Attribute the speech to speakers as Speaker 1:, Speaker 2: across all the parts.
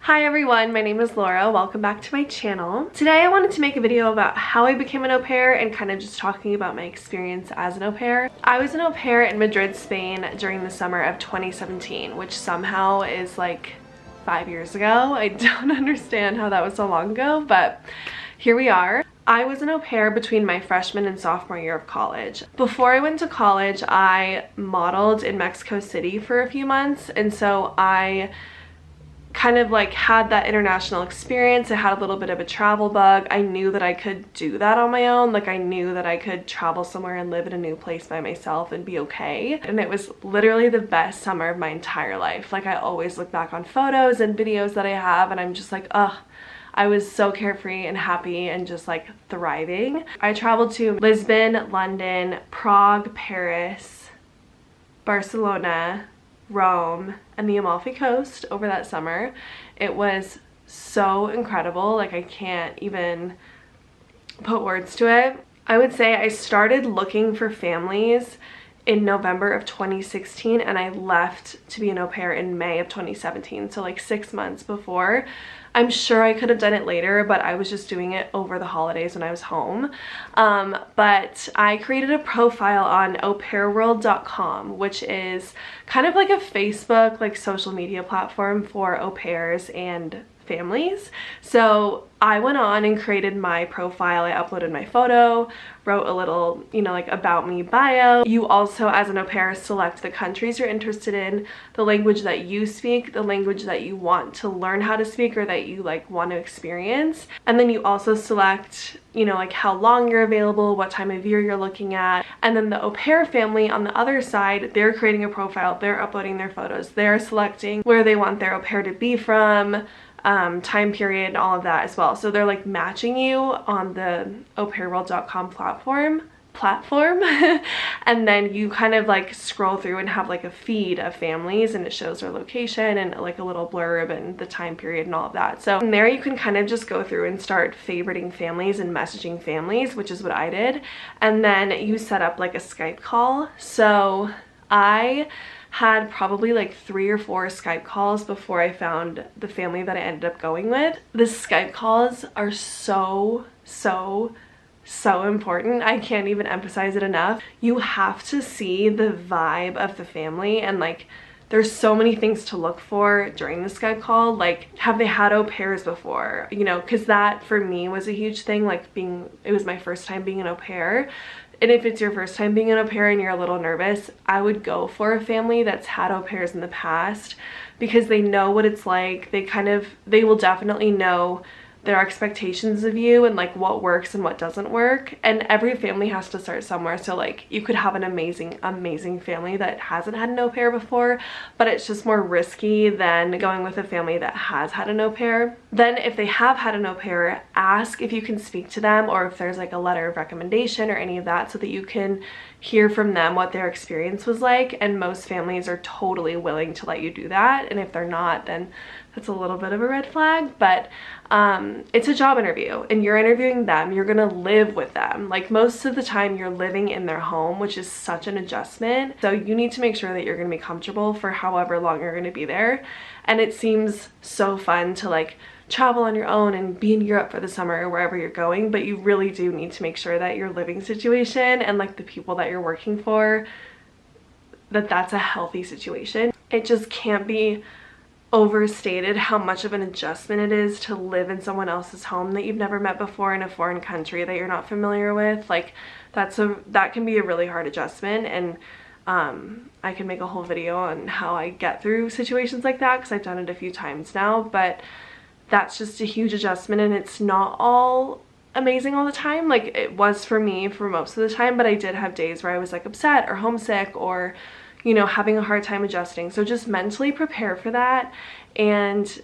Speaker 1: Hi everyone, my name is Laura. Welcome back to my channel. Today I wanted to make a video about how I became an au pair and kind of just talking about my experience as an au pair. I was an au pair in Madrid, Spain during the summer of 2017, which somehow is like 5 years ago. I don't understand how that was so long ago, but here we are. I was an au pair between my freshman and sophomore year of college. Before I went to college, I modeled in Mexico City for a few months, and so I kind of like had that international experience. I had a little bit of a travel bug. I knew that I could do that on my own. Like, I knew that I could travel somewhere and live in a new place by myself and be okay. And it was literally the best summer of my entire life. Like, I always look back on photos and videos that I have and I'm just like, ugh, I was so carefree and happy and just like thriving. I traveled to Lisbon, London, Prague, Paris, Barcelona, Rome, and the Amalfi Coast over that summer. It was so incredible. Like, I can't even put words to it. I would say I started looking for families in November of 2016 and I left to be an au pair in May of 2017, so like 6 months before. I'm sure I could have done it later, but I was just doing it over the holidays when I was home. But I created a profile on aupairworld.com, which is kind of like a Facebook, like social media platform for au pairs and families. So I went on and created my profile. I uploaded my photo, wrote a little, like about me bio. You also, as an au pair, select the countries you're interested in, the language that you speak, the language that you want to learn how to speak or that you like want to experience. And then you also select, like how long you're available, what time of year you're looking at. And then the au pair family on the other side, they're creating a profile, they're uploading their photos, they're selecting where they want their au pair to be from, time period, and all of that as well. So they're like matching you on the aupairworld.com platform and then you kind of like scroll through and have like a feed of families and it shows their location and like a little blurb and the time period and all of that. So from there you can kind of just go through and start favoriting families and messaging families, which is what I did. And then you set up like a Skype call. So I had probably like 3 or 4 Skype calls before I found the family that I ended up going with. The Skype calls are so important. I can't even emphasize it enough. You have to see the vibe of the family, and like there's so many things to look for during the Skype call. Like, have they had au pairs before? Because that for me was a huge thing. Like, it was my first time being an au pair. And if it's your first time being an au pair and you're a little nervous, I would go for a family that's had au pairs in the past, because they know what it's like. They will definitely know their expectations of you and like what works and what doesn't work. And every family has to start somewhere. So like you could have an amazing family that hasn't had an au pair before, but it's just more risky than going with a family that has had an au pair. Then if they have had an au pair, ask if you can speak to them or if there's like a letter of recommendation or any of that, so that you can hear from them what their experience was like. And most families are totally willing to let you do that, and if they're not, then that's a little bit of a red flag. But it's a job interview and you're interviewing them. You're gonna live with them. Like, most of the time you're living in their home, which is such an adjustment. So you need to make sure that you're gonna be comfortable for however long you're gonna be there. And it seems so fun to like travel on your own and be in Europe for the summer or wherever you're going, but you really do need to make sure that your living situation and like the people that you're working for, that's a healthy situation. It just can't be overstated how much of an adjustment it is to live in someone else's home that you've never met before in a foreign country that you're not familiar with. Like, that can be a really hard adjustment. And I can make a whole video on how I get through situations like that, because I've done it a few times now. But that's just a huge adjustment, and it's not all amazing all the time. Like, it was for me for most of the time, but I did have days where I was like upset or homesick or having a hard time adjusting. So just mentally prepare for that, and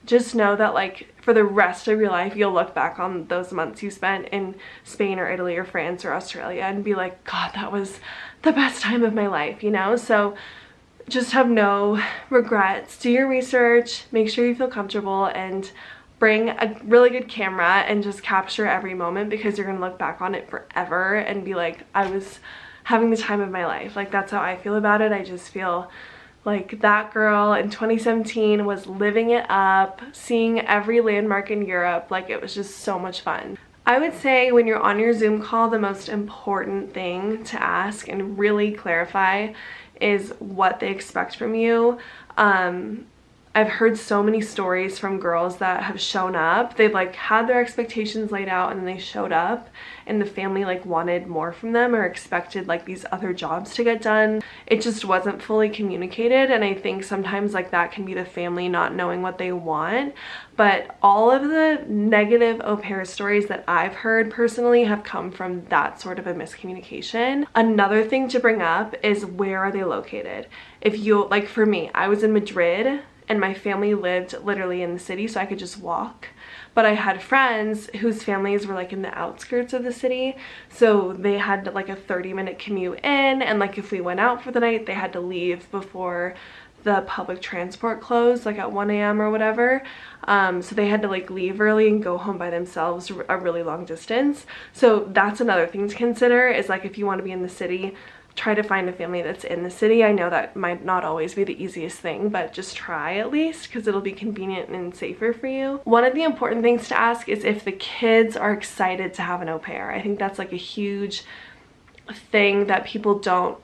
Speaker 1: just know that like for the rest of your life you'll look back on those months you spent in Spain or Italy or France or Australia and be like, God, that was the best time of my life, So just have no regrets. Do your research, make sure you feel comfortable, and bring a really good camera and just capture every moment, because you're gonna look back on it forever and be like, I was having the time of my life. Like, that's how I feel about it. I just feel Like, that girl in 2017 was living it up, seeing every landmark in Europe. Like, it was just so much fun. I would say when you're on your Zoom call, the most important thing to ask and really clarify is what they expect from you. I've heard so many stories from girls that have shown up. They've like had their expectations laid out and they showed up and the family like wanted more from them or expected like these other jobs to get done. It just wasn't fully communicated, and I think sometimes like that can be the family not knowing what they want. But all of the negative au pair stories that I've heard personally have come from that sort of a miscommunication. Another thing to bring up is, where are they located? If you, like for me, I was in Madrid and my family lived literally in the city, so I could just walk. But I had friends whose families were like in the outskirts of the city, so they had like a 30-minute commute in, and like if we went out for the night, they had to leave before the public transport closed, like at 1 a.m. or whatever. So they had to like leave early and go home by themselves a really long distance. So that's another thing to consider, is like if you want to be in the city, try to find a family that's in the city. I know that might not always be the easiest thing, but just try at least, because it'll be convenient and safer for you. One of the important things to ask is if the kids are excited to have an au pair. I think that's like a huge thing that people don't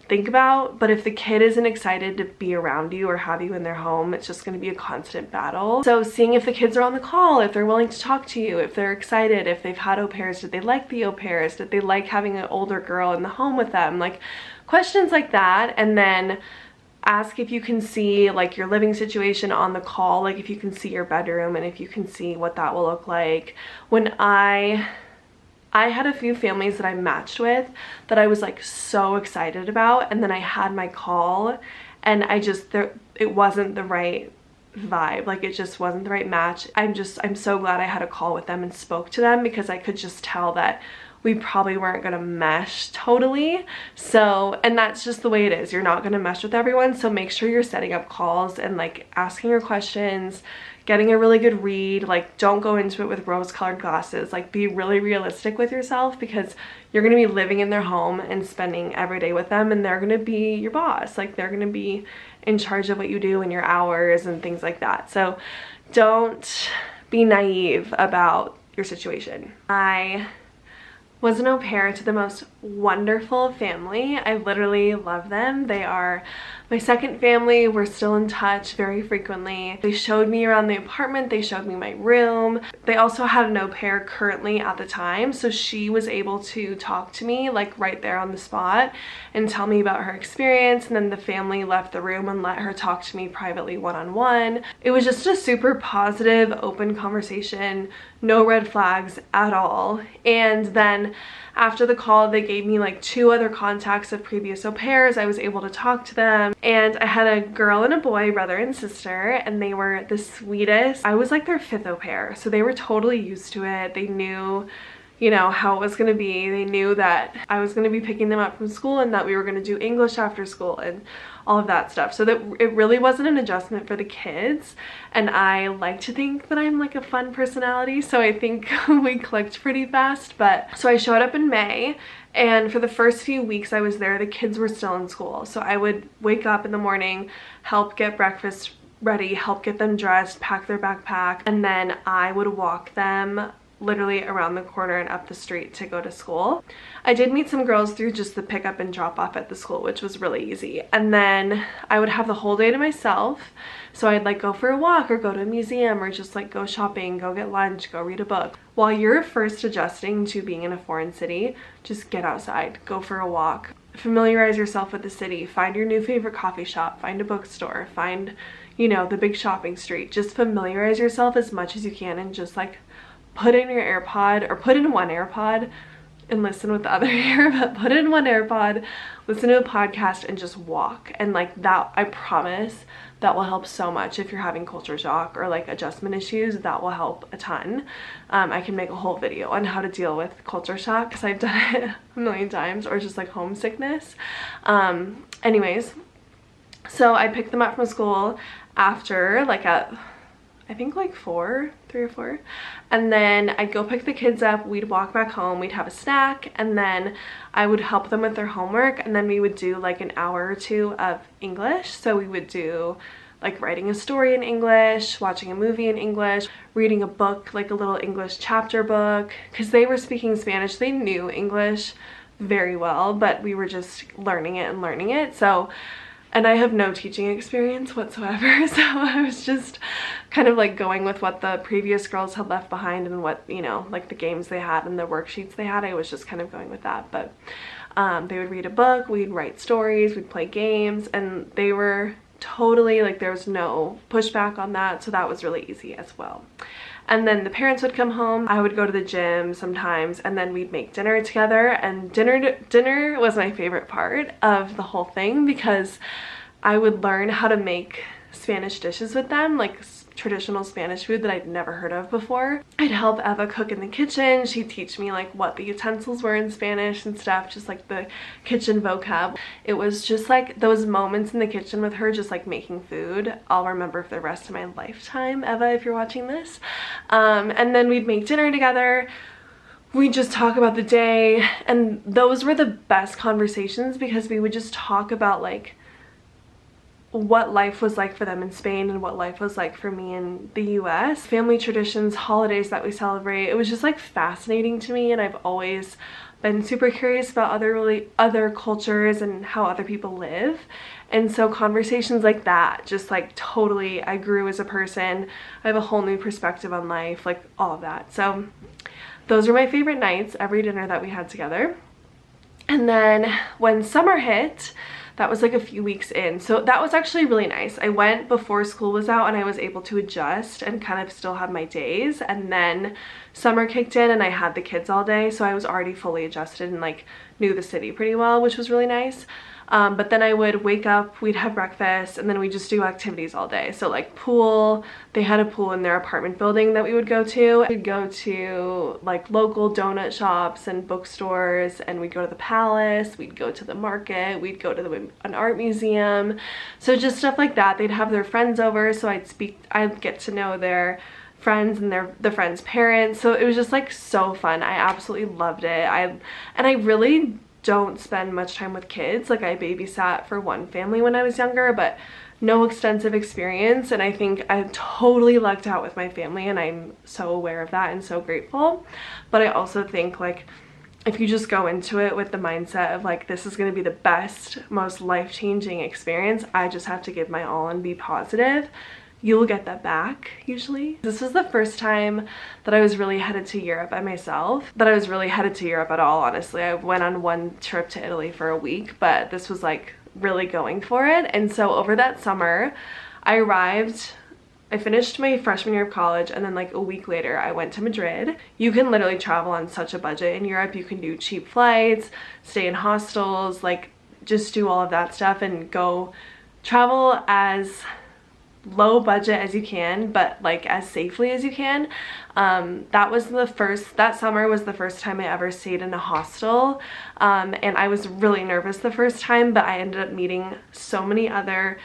Speaker 1: think about, but if the kid isn't excited to be around you or have you in their home, it's just going to be a constant battle. So seeing if the kids are on the call, if they're willing to talk to you, if they're excited, if they've had au pairs, did they like the au pairs, did they like having an older girl in the home with them, like questions like that. And then ask if you can see like your living situation on the call, like if you can see your bedroom and if you can see what that will look like. When I had a few families that I matched with that I was like so excited about, and then I had my call and it wasn't the right vibe. Like, it just wasn't the right match. I'm so glad I had a call with them and spoke to them, because I could just tell that we probably weren't gonna mesh totally. So, and that's just the way it is. You're not gonna mesh with everyone. So make sure you're setting up calls and like asking your questions, getting a really good read. Like, don't go into it with rose-colored glasses. Like, be really realistic with yourself, because you're gonna be living in their home and spending every day with them, and they're gonna be your boss. Like, they're gonna be in charge of what you do and your hours and things like that. So don't be naive about your situation. I was an au pair to the most wonderful family. I literally love them. They are my second family. We're still in touch very frequently. They showed me around the apartment. They showed me my room. They also had an au pair currently at the time, so she was able to talk to me like right there on the spot and tell me about her experience, and then the family left the room and let her talk to me privately one-on-one. It was just a super positive, open conversation, no red flags at all. And then after the call, they gave me like 2 other contacts of previous au pairs. I was able to talk to them, and I had a girl and a boy, brother and sister, and they were the sweetest. I was like their 5th au pair, so they were totally used to it. They knew, you know, how it was going to be. They knew that I was going to be picking them up from school and that we were going to do English after school and all of that stuff. So that it really wasn't an adjustment for the kids, and I like to think that I'm like a fun personality, so I think we clicked pretty fast. But so I showed up in May, and for the first few weeks I was there, the kids were still in school. So I would wake up in the morning, help get breakfast ready, help get them dressed, pack their backpack, and then I would walk them literally around the corner and up the street to go to school. I did meet some girls through just the pickup and drop off at the school, which was really easy. And then I would have the whole day to myself. So I'd like go for a walk or go to a museum or just like go shopping, go get lunch, go read a book. While you're first adjusting to being in a foreign city, just get outside, go for a walk, familiarize yourself with the city, find your new favorite coffee shop, find a bookstore, find, you know, the big shopping street. Just familiarize yourself as much as you can, and just like put in your AirPod, or put in one AirPod and listen with the other ear, but put in one AirPod, listen to a podcast, and just walk. And like that, I promise that will help so much. If you're having culture shock or like adjustment issues, that will help a ton. I can make a whole video on how to deal with culture shock, because I've done it a million times, or just like homesickness. Anyways, so I picked them up from school after like at I think like 3 or 4. And then I'd go pick the kids up, we'd walk back home, we'd have a snack, and then I would help them with their homework, and then we would do like an hour or 2 of English. So we would do like writing a story in English, watching a movie in English, reading a book, like a little English chapter book, because they were speaking Spanish. They knew English very well, but we were just learning it. So, and I have no teaching experience whatsoever, so I was just kind of like going with what the previous girls had left behind and what, you know, like the games they had and the worksheets they had. I was just kind of going with that. But they would read a book, we'd write stories, we'd play games, and they were totally like, there was no pushback on that, so that was really easy as well. And then the parents would come home, I would go to the gym sometimes, and then we'd make dinner together. And dinner was my favorite part of the whole thing, because I would learn how to make Spanish dishes with them, like traditional Spanish food that I'd never heard of before. I'd help Eva cook in the kitchen. She'd teach me like what the utensils were in Spanish and stuff, just like the kitchen vocab. It was just like those moments in the kitchen with her, just like making food, I'll remember for the rest of my lifetime. Eva, if you're watching this. And then we'd make dinner together. We just talk about the day, and those were the best conversations, because we would just talk about like what life was like for them in Spain and what life was like for me in the US. Family traditions, holidays that we celebrate. It was just like fascinating to me, and I've always been super curious about other cultures and how other people live. And so conversations like that, just like totally, I grew as a person. I have a whole new perspective on life, like all of that. So those were my favorite nights, every dinner that we had together. And then when summer hit, that was like a few weeks in. So that was actually really nice. I went before school was out, and I was able to adjust and kind of still have my days. And then summer kicked in and I had the kids all day. So I was already fully adjusted and like knew the city pretty well, which was really nice. But then I would wake up, we'd have breakfast, and then we'd just do activities all day. So like pool, they had a pool in their apartment building that we would go to. We'd go to like local donut shops and bookstores, and we'd go to the palace, we'd go to the market, we'd go to an art museum. So just stuff like that. They'd have their friends over, so I'd get to know their friends and the friends' parents. So it was just like so fun. I absolutely loved it. I really don't spend much time with kids. Like I babysat for one family when I was younger, but no extensive experience, and I think I totally lucked out with my family, and I'm so aware of that and so grateful. But I also think like if you just go into it with the mindset of like, this is going to be the best, most life-changing experience, I just have to give my all and be positive, you'll get that back usually. This was the first time that I was really headed to Europe by myself, that I was really headed to Europe at all, honestly. I went on one trip to Italy for a week, but this was like really going for it. And so over that summer, I finished my freshman year of college, and then like a week later I went to Madrid. You can literally travel on such a budget in Europe. You can do cheap flights, stay in hostels, like just do all of that stuff and go travel as low budget as you can, but like as safely as you can. That summer was the first time I ever stayed in a hostel, and I was really nervous the first time, but I ended up meeting so many other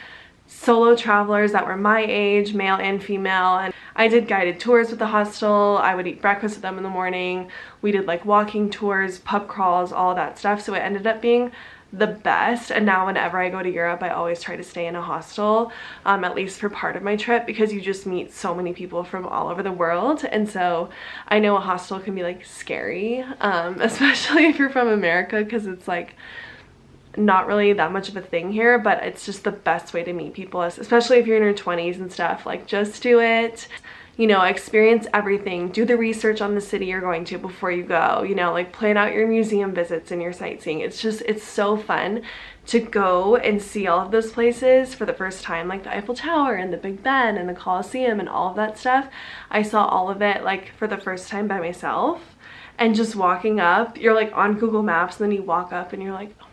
Speaker 1: solo travelers that were my age, male and female, and I did guided tours with the hostel. I would eat breakfast with them in the morning. We did like walking tours, pub crawls, all that stuff. So it ended up being the best. And now whenever I go to Europe, I always try to stay in a hostel, at least for part of my trip, because you just meet so many people from all over the world. And so I know a hostel can be like scary, especially if you're from America, because it's like not really that much of a thing here, but it's just the best way to meet people, especially if you're in your 20s and stuff. Like just do it, you know, experience everything, do the research on the city you're going to before you go, you know, like plan out your museum visits and your sightseeing. It's so fun to go and see all of those places for the first time, like the Eiffel Tower and the Big Ben and the Colosseum and all of that stuff. I saw all of it like for the first time by myself, and just walking up, you're like on Google Maps, and then you walk up and you're like, oh.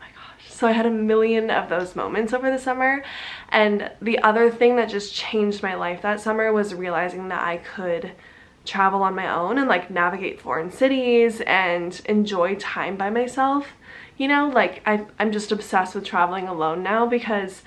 Speaker 1: So I had a million of those moments over the summer. And the other thing that just changed my life that summer was realizing that I could travel on my own and like navigate foreign cities and enjoy time by myself. You know, like I'm just obsessed with traveling alone now, because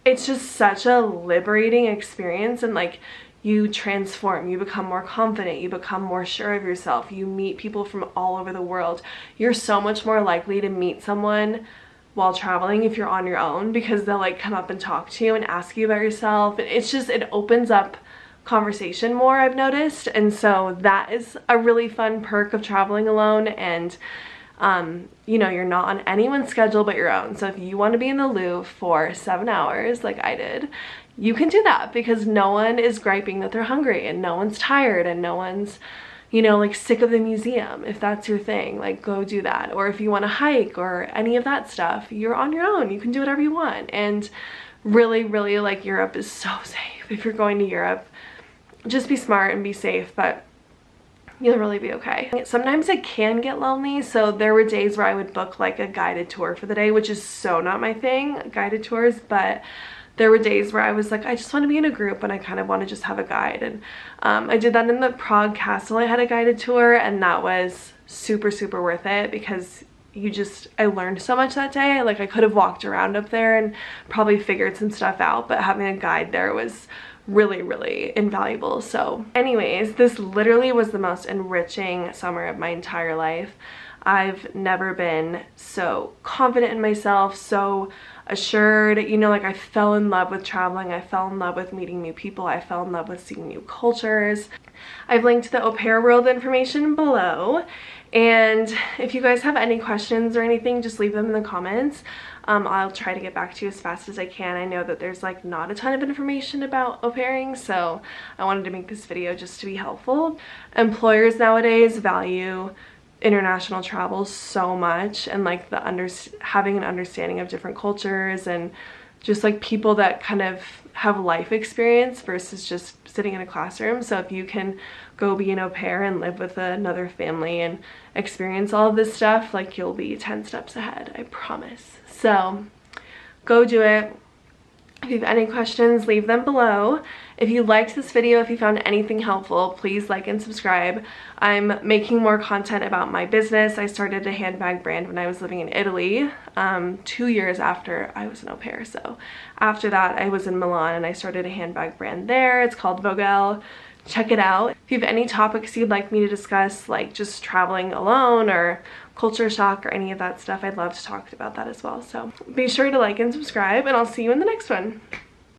Speaker 1: it's just such a liberating experience, and like you transform, you become more confident, you become more sure of yourself, you meet people from all over the world. You're so much more likely to meet someone while traveling if you're on your own, because they'll like come up and talk to you and ask you about yourself. It's just, it opens up conversation more, I've noticed. And so that is a really fun perk of traveling alone. And you know, you're not on anyone's schedule but your own. So if you want to be in the Louvre for 7 hours like I did, you can do that, because no one is griping that they're hungry, and no one's tired, and no one's, you know, like sick of the museum. If that's your thing, like go do that. Or if you want to hike or any of that stuff, you're on your own, you can do whatever you want. And really, really, like, Europe is so safe. If you're going to Europe, just be smart and be safe, but you'll really be okay. Sometimes it can get lonely, so there were days where I would book like a guided tour for the day, which is so not my thing, guided tours, but there were days where I was like, I just want to be in a group and I kind of want to just have a guide. And I did that in the Prague Castle. I had a guided tour, and that was super, super worth it, because I learned so much that day. Like, I could have walked around up there and probably figured some stuff out, but having a guide there was really, really invaluable. So anyways, this literally was the most enriching summer of my entire life. I've never been so confident in myself, so assured, you know, like I fell in love with traveling, I fell in love with meeting new people, I fell in love with seeing new cultures. I've linked the Au Pair World information below, and if you guys have any questions or anything, just leave them in the comments. I'll try to get back to you as fast as I can. I know that there's like not a ton of information about au pairing, so I wanted to make this video just to be helpful. Employers nowadays value international travel so much, and like having an understanding of different cultures and just like people that kind of have life experience versus just sitting in a classroom. So if you can go be an au pair and live with another family and experience all of this stuff, like you'll be 10 steps ahead, I promise. So go do it. If you have any questions, leave them below. If you liked this video, if you found anything helpful, please like and subscribe. I'm making more content about my business. I started a handbag brand when I was living in Italy, 2 years after I was an au pair. So after that, I was in Milan and I started a handbag brand there. It's called Vogel. Check it out. If you have any topics you'd like me to discuss, like just traveling alone or culture shock or any of that stuff, I'd love to talk about that as well. So be sure to like and subscribe, and I'll see you in the next one.